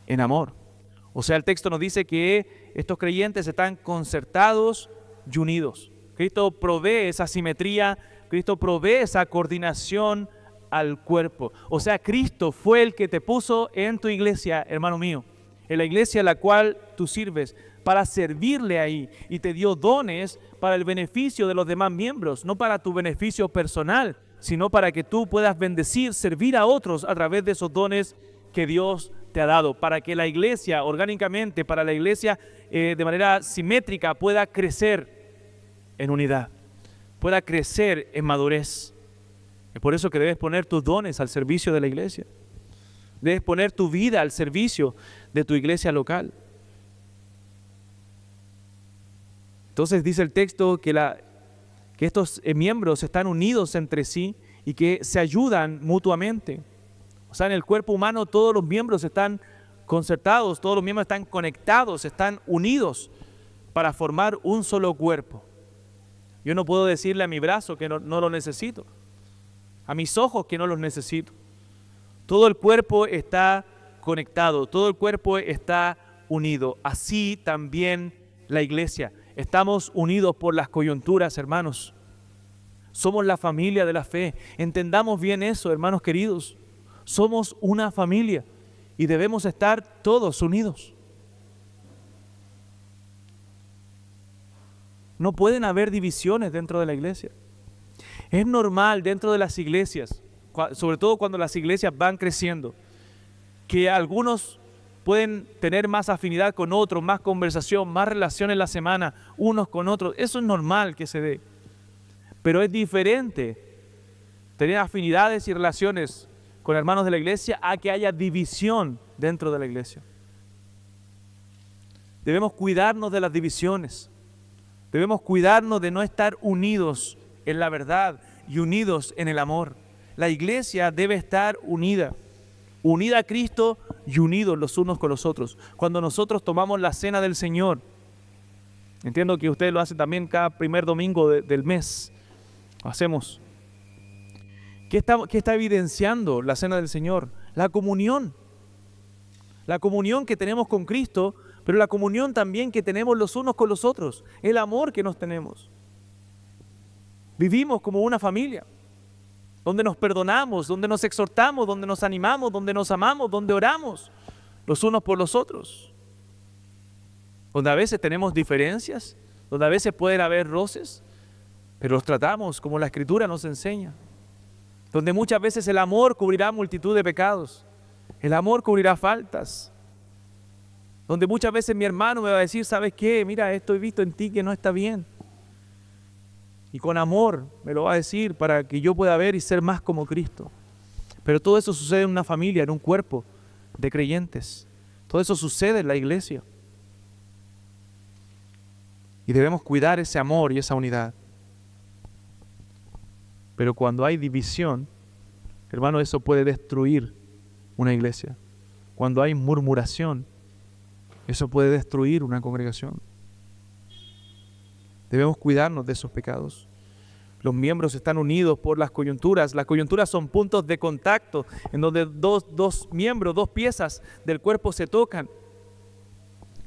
en amor. O sea, el texto nos dice que estos creyentes están concertados y unidos. Cristo provee esa simetría, Cristo provee esa coordinación al cuerpo. O sea, Cristo fue el que te puso en tu iglesia, hermano mío, en la iglesia a la cual tú sirves, para servirle ahí, y te dio dones para el beneficio de los demás miembros, no para tu beneficio personal, sino para que tú puedas bendecir, servir a otros a través de esos dones que Dios te ha dado, para que la iglesia orgánicamente, para la iglesia de manera simétrica pueda crecer en unidad, pueda crecer en madurez. Es por eso que debes poner tus dones al servicio de la iglesia. Debes poner tu vida al servicio de tu iglesia local. Entonces dice el texto que estos miembros están unidos entre sí y que se ayudan mutuamente. O sea, en el cuerpo humano todos los miembros están concertados, todos los miembros están conectados, están unidos para formar un solo cuerpo. Yo no puedo decirle a mi brazo que no lo necesito, a mis ojos que no los necesito. Todo el cuerpo está conectado, todo el cuerpo está unido. Así también la iglesia. Estamos unidos por las coyunturas, hermanos. Somos la familia de la fe. Entendamos bien eso, hermanos queridos. Somos una familia y debemos estar todos unidos. No pueden haber divisiones dentro de la iglesia. Es normal dentro de las iglesias, sobre todo cuando las iglesias van creciendo, que algunos pueden tener más afinidad con otros, más conversación, más relación en la semana, unos con otros. Eso es normal que se dé. Pero es diferente tener afinidades y relaciones con hermanos de la iglesia a que haya división dentro de la iglesia. Debemos cuidarnos de las divisiones. Debemos cuidarnos de no estar unidos en la verdad y unidos en el amor. La iglesia debe estar unida a Cristo y unidos los unos con los otros. Cuando nosotros tomamos la cena del Señor, entiendo que ustedes lo hacen también cada primer domingo del mes, lo hacemos. ¿Qué está evidenciando la cena del Señor? La comunión que tenemos con Cristo, pero la comunión también que tenemos los unos con los otros, el amor que nos tenemos. Vivimos como una familia, donde nos perdonamos, donde nos exhortamos, donde nos animamos, donde nos amamos, donde oramos los unos por los otros. Donde a veces tenemos diferencias, donde a veces pueden haber roces, pero los tratamos como la Escritura nos enseña. Donde muchas veces el amor cubrirá multitud de pecados, el amor cubrirá faltas. Donde muchas veces mi hermano me va a decir, ¿sabes qué? Mira, esto he visto en ti que no está bien. Y con amor me lo va a decir para que yo pueda ver y ser más como Cristo. Pero todo eso sucede en una familia, en un cuerpo de creyentes. Todo eso sucede en la iglesia. Y debemos cuidar ese amor y esa unidad. Pero cuando hay división, hermano, eso puede destruir una iglesia. cuando hay murmuración, eso puede destruir una congregación. Debemos cuidarnos de esos pecados. Los miembros están unidos por las coyunturas. Las coyunturas son puntos de contacto en donde dos miembros, dos piezas del cuerpo se tocan.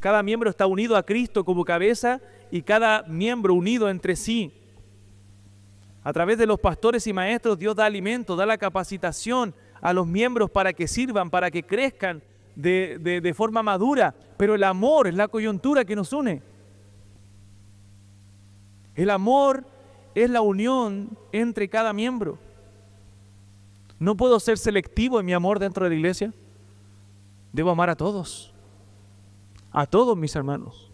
Cada miembro está unido a Cristo como cabeza y cada miembro unido entre sí. A través de los pastores y maestros, Dios da alimento, da la capacitación a los miembros para que sirvan, para que crezcan de forma madura. Pero el amor es la coyuntura que nos une. El amor es la unión entre cada miembro. No puedo ser selectivo en mi amor dentro de la iglesia. Debo amar a todos mis hermanos.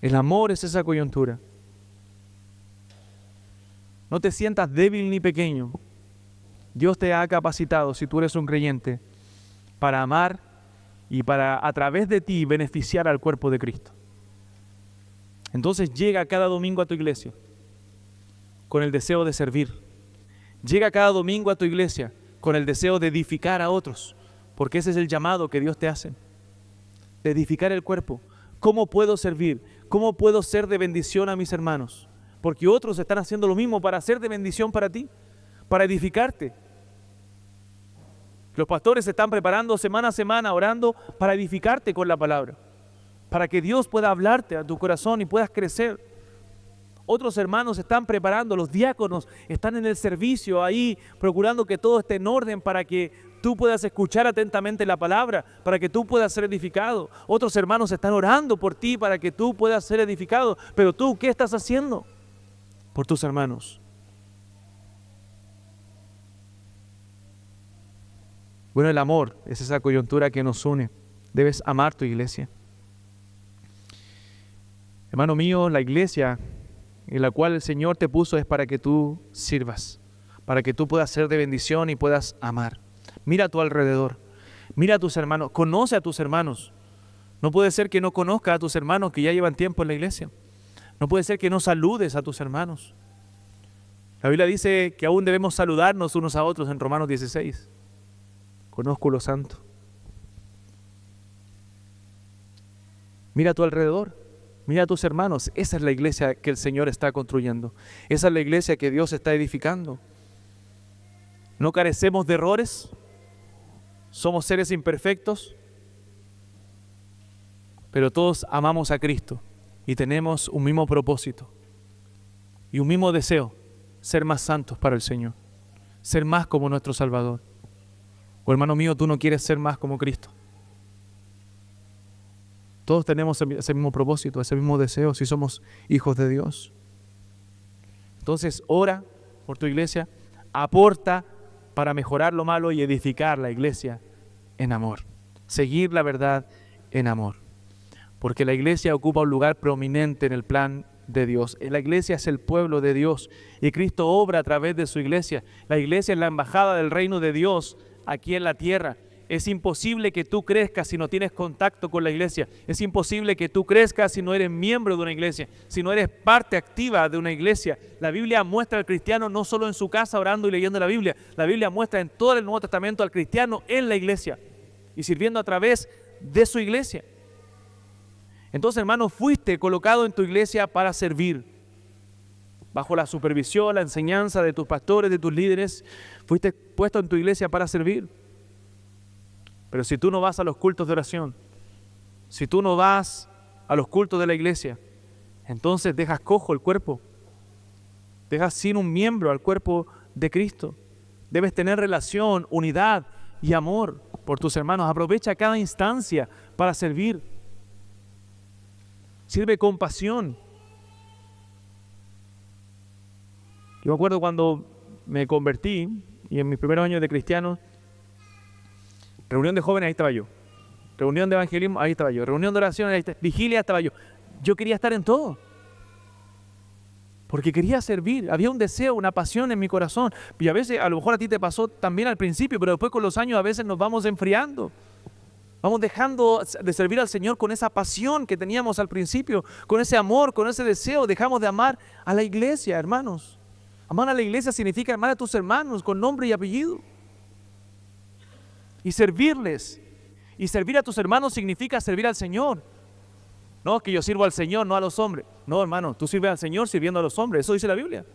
El amor es esa coyuntura. No te sientas débil ni pequeño. Dios te ha capacitado, si tú eres un creyente, para amar y para a través de ti beneficiar al cuerpo de Cristo. Entonces llega cada domingo a tu iglesia con el deseo de servir. Llega cada domingo a tu iglesia con el deseo de edificar a otros, porque ese es el llamado que Dios te hace, de edificar el cuerpo. ¿Cómo puedo servir? ¿Cómo puedo ser de bendición a mis hermanos? Porque otros están haciendo lo mismo para ser de bendición para ti, para edificarte. Los pastores se están preparando semana a semana, orando para edificarte con la palabra, para que Dios pueda hablarte a tu corazón y puedas crecer. Otros hermanos se están preparando, los diáconos están en el servicio ahí, procurando que todo esté en orden para que tú puedas escuchar atentamente la palabra, para que tú puedas ser edificado. Otros hermanos están orando por ti para que tú puedas ser edificado. Pero tú, ¿qué estás haciendo por tus hermanos? Bueno, el amor es esa coyuntura que nos une. Debes amar tu iglesia. Hermano mío, la iglesia en la cual el Señor te puso es para que tú sirvas, para que tú puedas ser de bendición y puedas amar. Mira a tu alrededor, mira a tus hermanos, conoce a tus hermanos. No puede ser que no conozcas a tus hermanos que ya llevan tiempo en la iglesia. No puede ser que no saludes a tus hermanos. La Biblia dice que aún debemos saludarnos unos a otros en Romanos 16. Conozco lo santo. Mira a tu alrededor. Mira a tus hermanos. Esa es la iglesia que el Señor está construyendo. Esa es la iglesia que Dios está edificando. No carecemos de errores. Somos seres imperfectos. Pero todos amamos a Cristo y tenemos un mismo propósito y un mismo deseo: ser más santos para el Señor, ser más como nuestro Salvador. O hermano mío, tú no quieres ser más como Cristo. Todos tenemos ese mismo propósito, ese mismo deseo si somos hijos de Dios. Entonces, ora por tu iglesia, aporta para mejorar lo malo y edificar la iglesia en amor. Seguir la verdad en amor. Porque la iglesia ocupa un lugar prominente en el plan de Dios. La iglesia es el pueblo de Dios y Cristo obra a través de su iglesia. La iglesia es la embajada del reino de Dios aquí en la tierra. Es imposible que tú crezcas si no tienes contacto con la iglesia. Es imposible que tú crezcas si no eres miembro de una iglesia, si no eres parte activa de una iglesia. La Biblia muestra al cristiano no solo en su casa orando y leyendo la Biblia. La Biblia muestra en todo el Nuevo Testamento al cristiano en la iglesia y sirviendo a través de su iglesia. Entonces, hermano, fuiste colocado en tu iglesia para servir. Bajo la supervisión, la enseñanza de tus pastores, de tus líderes, fuiste puesto en tu iglesia para servir. Pero si tú no vas a los cultos de oración, si tú no vas a los cultos de la iglesia, entonces dejas cojo el cuerpo, dejas sin un miembro al cuerpo de Cristo. Debes tener relación, unidad y amor por tus hermanos. Aprovecha cada instancia para servir. Sirve con pasión. Yo me acuerdo cuando me convertí y en mis primeros años de cristiano, reunión de jóvenes, ahí estaba yo. Reunión de evangelismo, ahí estaba yo. Reunión de oración, ahí estaba. Vigilia, estaba yo. Yo quería estar en todo. Porque quería servir. Había un deseo, una pasión en mi corazón. Y a veces, a lo mejor a ti te pasó también al principio, pero después con los años a veces nos vamos enfriando. Vamos dejando de servir al Señor con esa pasión que teníamos al principio, con ese amor, con ese deseo. Dejamos de amar a la iglesia, hermanos. Amar a la iglesia significa amar a tus hermanos con nombre y apellido. y servirles. Y servir a tus hermanos significa servir al Señor. No, que yo sirvo al Señor, no a los hombres. No, hermano, tú sirves al Señor sirviendo a los hombres. Eso dice la Biblia.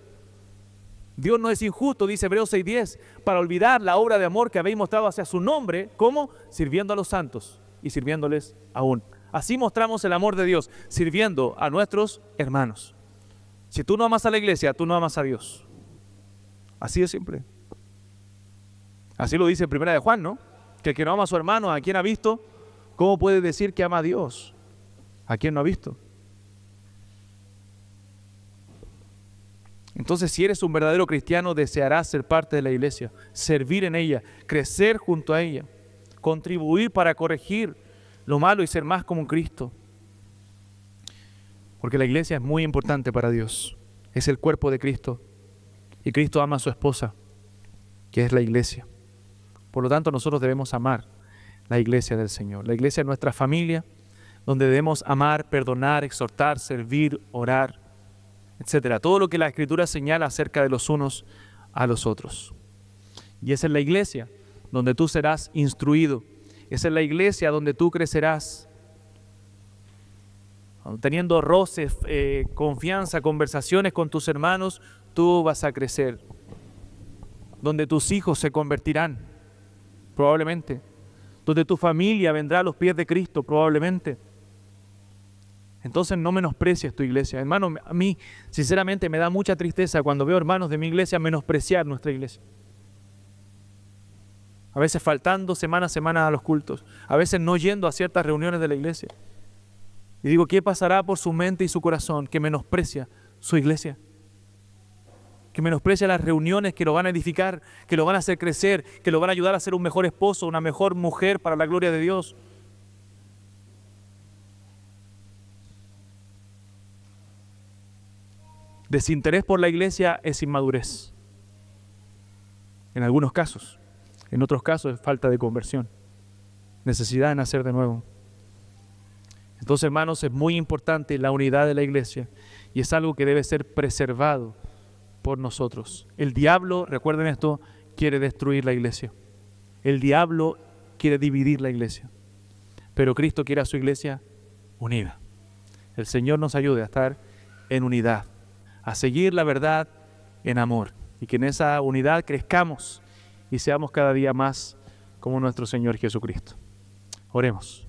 Dios no es injusto, dice Hebreos 6:10, para olvidar la obra de amor que habéis mostrado hacia su nombre. ¿Cómo? Sirviendo a los santos y sirviéndoles aún. Así mostramos el amor de Dios, sirviendo a nuestros hermanos. Si tú no amas a la iglesia, tú no amas a Dios. Así de simple. Así lo dice en Primera de Juan, ¿no? Que el que no ama a su hermano, ¿a quién ha visto? ¿Cómo puede decir que ama a Dios? ¿A quién no ha visto? Entonces, si eres un verdadero cristiano, desearás ser parte de la iglesia, servir en ella, crecer junto a ella, contribuir para corregir lo malo y ser más como Cristo. Porque la iglesia es muy importante para Dios. Es el cuerpo de Cristo. Y Cristo ama a su esposa, que es la iglesia. Por lo tanto, nosotros debemos amar la iglesia del Señor. La iglesia es nuestra familia, donde debemos amar, perdonar, exhortar, servir, orar, etcétera. Todo lo que la Escritura señala acerca de los unos a los otros. Y esa es la iglesia donde tú serás instruido. Esa es la iglesia donde tú crecerás. Teniendo roces, confianza, conversaciones con tus hermanos, tú vas a crecer. Donde tus hijos se convertirán, probablemente. Donde tu familia vendrá a los pies de Cristo, probablemente. Entonces no menosprecies tu iglesia. Hermano, a mí sinceramente me da mucha tristeza cuando veo hermanos de mi iglesia menospreciar nuestra iglesia. A veces faltando semana a semana a los cultos. A veces no yendo a ciertas reuniones de la iglesia. Y digo, ¿qué pasará por su mente y su corazón que menosprecia su iglesia? Que menosprecia las reuniones que lo van a edificar, que lo van a hacer crecer, que lo van a ayudar a ser un mejor esposo, una mejor mujer para la gloria de Dios. Desinterés por la iglesia es inmadurez. En algunos casos. En otros casos es falta de conversión. Necesidad de nacer de nuevo. Entonces, hermanos, es muy importante la unidad de la iglesia. Y es algo que debe ser preservado por nosotros. El diablo, recuerden esto, quiere destruir la iglesia. El diablo quiere dividir la iglesia. Pero Cristo quiere a su iglesia unida. El Señor nos ayude a estar en unidad, a seguir la verdad en amor, y que en esa unidad crezcamos y seamos cada día más como nuestro Señor Jesucristo. Oremos.